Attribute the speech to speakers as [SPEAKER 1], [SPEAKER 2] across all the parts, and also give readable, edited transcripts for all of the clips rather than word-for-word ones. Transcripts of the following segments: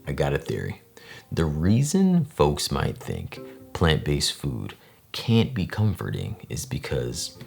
[SPEAKER 1] I got a theory. The reason folks might think plant-based food can't be comforting is because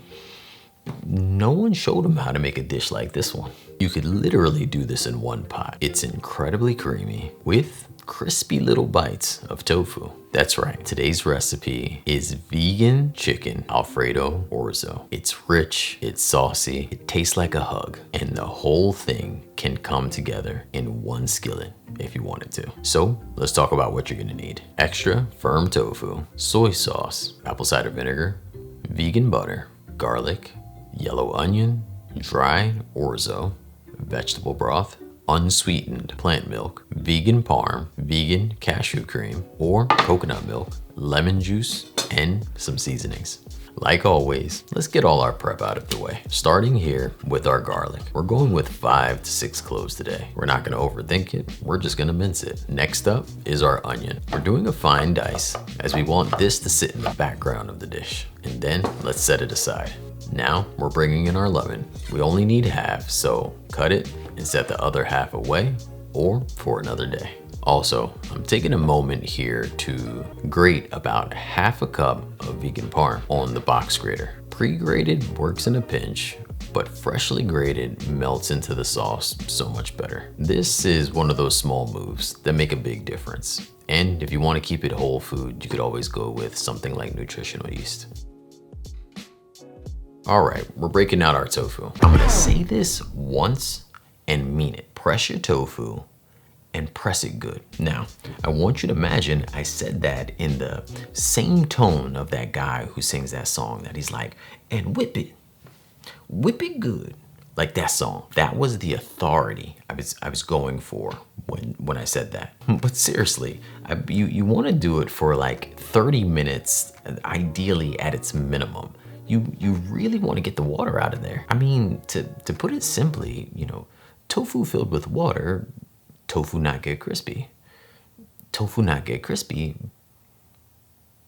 [SPEAKER 1] no one showed them how to make a dish like this one. You could literally do this in one pot. It's incredibly creamy with crispy little bites of tofu. That's right, today's recipe is vegan chicken Alfredo orzo. It's rich, it's saucy, it tastes like a hug, and the whole thing can come together in one skillet if you wanted to. So let's talk about what you're gonna need. Extra firm tofu, soy sauce, apple cider vinegar, vegan butter, garlic, yellow onion, dried orzo, vegetable broth, unsweetened plant milk, vegan parm, vegan cashew cream or coconut milk, lemon juice, and some seasonings. Like always, let's get all our prep out of the way. Starting here with our garlic. We're going with 5 to 6 cloves today. We're not gonna overthink it, we're just gonna mince it. Next up is our onion. We're doing a fine dice as we want this to sit in the background of the dish. And then let's set it aside. Now we're bringing in our lemon. We only need half, so cut it and set the other half away or for another day. Also, I'm taking a moment here to grate about half a cup of vegan parm on the box grater. Pre-grated works in a pinch, but freshly grated melts into the sauce so much better. This is one of those small moves that make a big difference. And if you want to keep it whole food, you could always go with something like nutritional yeast. All right, we're breaking out our tofu. I'm gonna say this once and mean it. Press your tofu and press it good. Now, I want you to imagine I said that in the same tone of that guy who sings that song that he's like, and whip it good. Like that song. That was the authority I was going for when I said that. But seriously, you wanna do it for like 30 minutes, ideally at its minimum. You really want to get the water out of there. I mean, to put it simply, tofu filled with water, tofu not get crispy. Tofu not get crispy,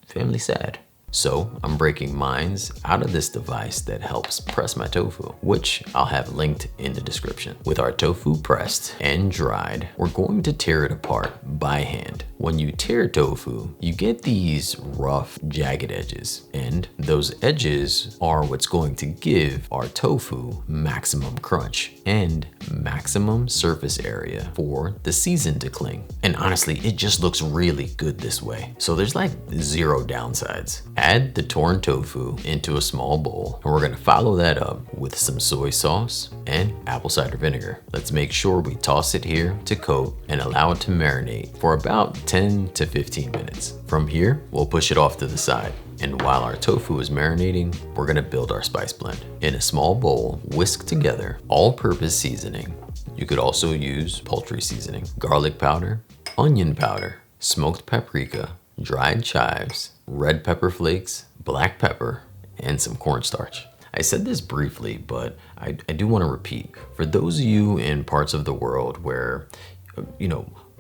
[SPEAKER 1] family sad. So I'm breaking mines out of this device that helps press my tofu, which I'll have linked in the description. With our tofu pressed and dried, we're going to tear it apart by hand. When you tear tofu, you get these rough, jagged edges, and those edges are what's going to give our tofu maximum crunch and maximum surface area for the season to cling. And honestly, it just looks really good this way. So there's like 0 downsides. Add the torn tofu into a small bowl, and we're gonna follow that up with some soy sauce and apple cider vinegar. Let's make sure we toss it here to coat and allow it to marinate for about 10 to 15 minutes. From here, we'll push it off to the side. And while our tofu is marinating, we're gonna build our spice blend. In a small bowl, whisk together all-purpose seasoning. You could also use poultry seasoning, garlic powder, onion powder, smoked paprika, dried chives, red pepper flakes, black pepper, and some cornstarch. I said this briefly, but I do want to repeat. For those of you in parts of the world where,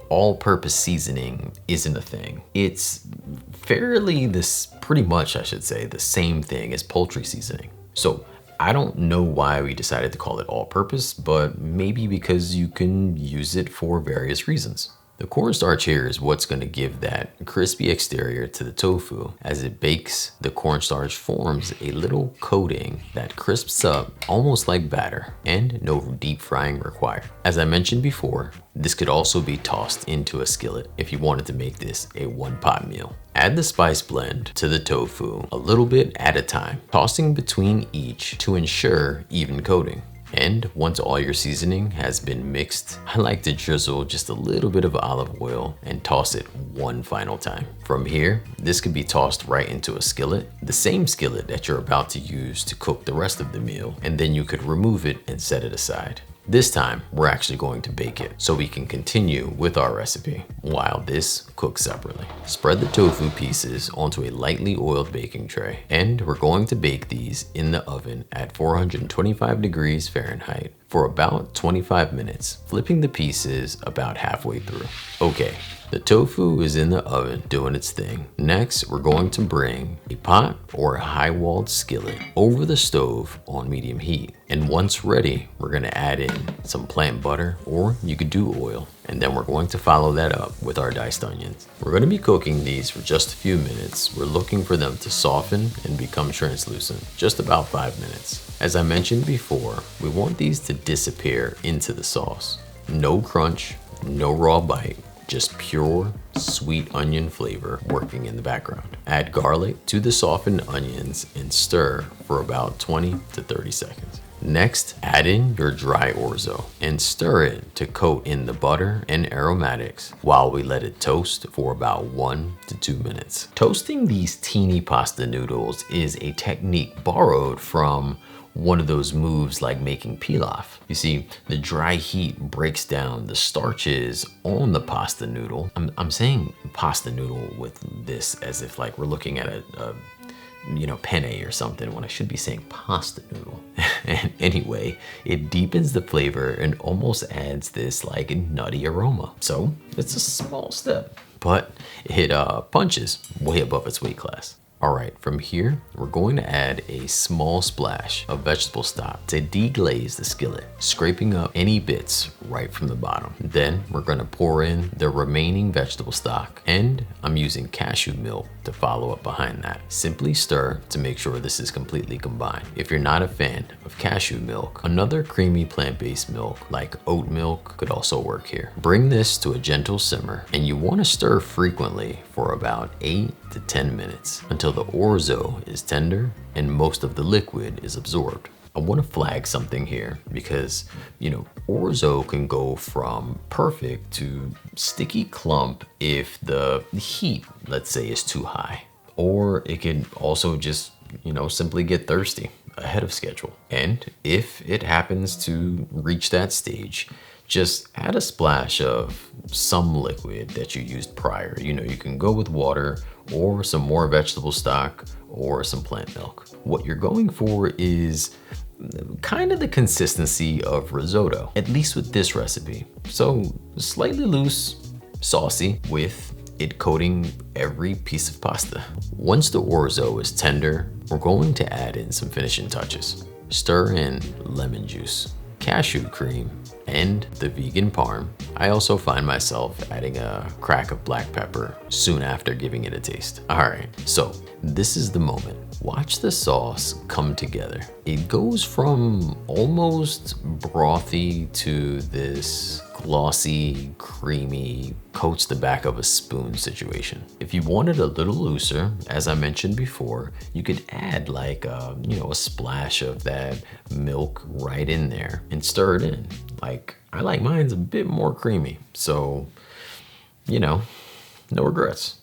[SPEAKER 1] all-purpose seasoning isn't a thing, it's pretty much, I should say, the same thing as poultry seasoning. So I don't know why we decided to call it all-purpose, but maybe because you can use it for various reasons. The cornstarch here is what's going to give that crispy exterior to the tofu. As it bakes, the cornstarch forms a little coating that crisps up almost like batter, and no deep frying required. As I mentioned before, this could also be tossed into a skillet if you wanted to make this a one-pot meal. Add the spice blend to the tofu a little bit at a time, tossing between each to ensure even coating. And once all your seasoning has been mixed, I like to drizzle just a little bit of olive oil and toss it one final time. From here, this could be tossed right into a skillet, the same skillet that you're about to use to cook the rest of the meal, and then you could remove it and set it aside. This time, we're actually going to bake it so we can continue with our recipe while this cooks separately. Spread the tofu pieces onto a lightly oiled baking tray, and we're going to bake these in the oven at 425 degrees Fahrenheit for about 25 minutes, flipping the pieces about halfway through. Okay, the tofu is in the oven doing its thing. Next, we're going to bring a pot or a high-walled skillet over the stove on medium heat. And once ready, we're gonna add in some plant butter, or you could do oil, And then we're going to follow that up with our diced onions. We're going to be cooking these for just a few minutes. We're looking for them to soften and become translucent, just about 5 minutes. As I mentioned before, we want these to disappear into the sauce. No crunch, no raw bite, just pure sweet onion flavor working in the background. Add garlic to the softened onions and stir for about 20 to 30 seconds. Next, add in your dry orzo and stir it to coat in the butter and aromatics while we let it toast for about 1 to 2 minutes. Toasting these teeny pasta noodles is a technique borrowed from one of those moves like making pilaf. You see, the dry heat breaks down the starches on the pasta noodle. I'm saying pasta noodle with this as if like we're looking at a penne or something when I should be saying pasta noodle. And anyway, it deepens the flavor and almost adds this like nutty aroma. So it's a small step, but it punches way above its weight class. All right, from here, we're going to add a small splash of vegetable stock to deglaze the skillet, scraping up any bits right from the bottom. Then we're gonna pour in the remaining vegetable stock, and I'm using cashew milk to follow up behind that. Simply stir to make sure this is completely combined. If you're not a fan of cashew milk, another creamy plant-based milk like oat milk could also work here. Bring this to a gentle simmer, and you wanna stir frequently for about 8 to 10 minutes until the orzo is tender and most of the liquid is absorbed. I want to flag something here because, orzo can go from perfect to sticky clump if the heat, let's say, is too high. Or it can also just, simply get thirsty ahead of schedule. And if it happens to reach that stage, just add a splash of some liquid that you used prior. You can go with water or some more vegetable stock or some plant milk. What you're going for is kind of the consistency of risotto, at least with this recipe. So slightly loose, saucy, with it coating every piece of pasta. Once the orzo is tender, we're going to add in some finishing touches. Stir in lemon juice, cashew cream, and the vegan parm. I also find myself adding a crack of black pepper soon after giving it a taste. All right, so this is the moment. Watch the sauce come together. It goes from almost brothy to this glossy, creamy, coats the back of a spoon situation. If you want it a little looser, as I mentioned before, you could add like a splash of that milk right in there and stir it in. Like, I like mine's a bit more creamy, so, no regrets.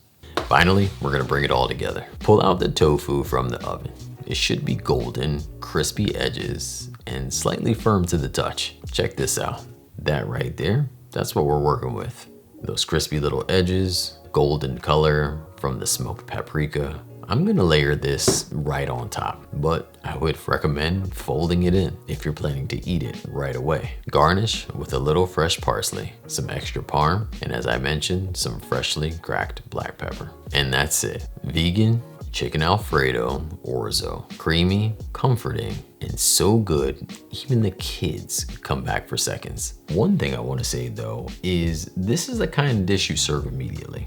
[SPEAKER 1] Finally, we're gonna bring it all together. Pull out the tofu from the oven. It should be golden, crispy edges, and slightly firm to the touch. Check this out. That right there, that's what we're working with. Those crispy little edges, golden color from the smoked paprika. I'm gonna layer this right on top, but I would recommend folding it in if you're planning to eat it right away. Garnish with a little fresh parsley, some extra parm, and as I mentioned, some freshly cracked black pepper. And that's it. Vegan chicken Alfredo orzo. Creamy, comforting, and so good, even the kids come back for seconds. One thing I wanna say though is this is the kind of dish you serve immediately.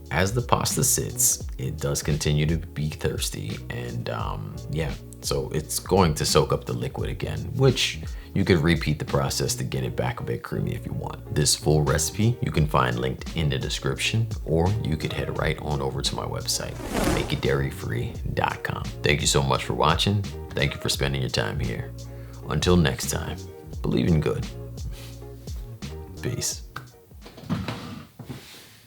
[SPEAKER 1] As the pasta sits, it does continue to be thirsty, and so it's going to soak up the liquid again, which you could repeat the process to get it back a bit creamy if you want. This full recipe you can find linked in the description, or you could head right on over to my website, makeitdairyfree.com. Thank you so much for watching. Thank you for spending your time here. Until next time, believe in good. Peace.